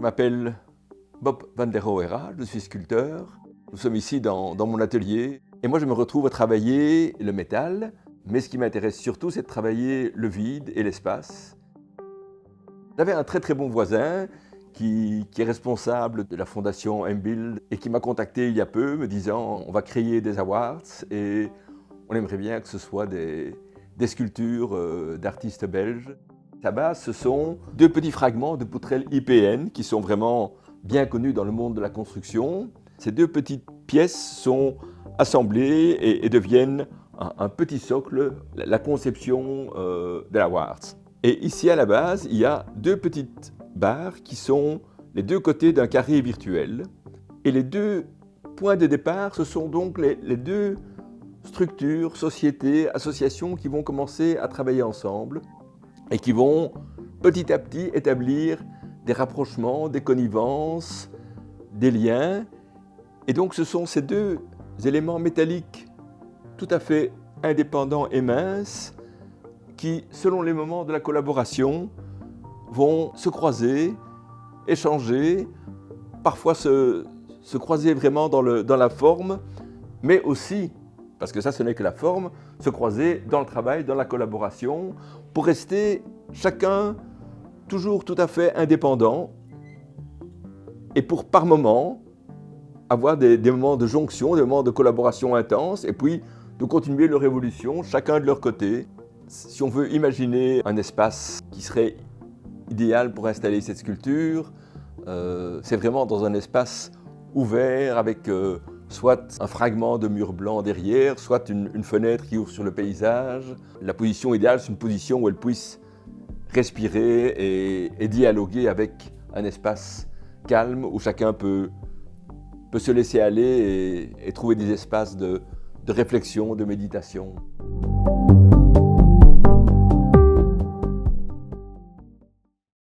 Je m'appelle Bob van der Roera, je suis sculpteur. Nous sommes ici dans mon atelier et moi je me retrouve à travailler le métal, mais ce qui m'intéresse surtout c'est de travailler le vide et l'espace. J'avais un très bon voisin qui est responsable de la fondation MBuild et qui m'a contacté il y a peu me disant on va créer des awards et on aimerait bien que ce soit des sculptures d'artistes belges. À base, ce sont deux petits fragments de poutrelles IPN qui sont vraiment bien connus dans le monde de la construction. Ces deux petites pièces sont assemblées et deviennent un petit socle, la conception de l'award. Et ici à la base, il y a deux petites barres qui sont les deux côtés d'un carré virtuel. Et les deux points de départ, ce sont donc les deux structures, sociétés, associations qui vont commencer à travailler ensemble et qui vont petit à petit établir des rapprochements, des connivences, des liens. Et donc ce sont ces deux éléments métalliques tout à fait indépendants et minces qui, selon les moments de la collaboration, vont se croiser, échanger, parfois se croiser vraiment dans la forme, mais aussi, parce que ça ce n'est que la forme, se croiser dans le travail, dans la collaboration, pour rester chacun toujours tout à fait indépendant et pour par moments avoir des moments de jonction, des moments de collaboration intense et puis de continuer leur évolution, chacun de leur côté. Si on veut imaginer un espace qui serait idéal pour installer cette sculpture, c'est vraiment dans un espace ouvert avec soit un fragment de mur blanc derrière, soit une fenêtre qui ouvre sur le paysage. La position idéale, c'est une position où elle puisse respirer et dialoguer avec un espace calme où chacun peut se laisser aller et trouver des espaces de réflexion, de méditation.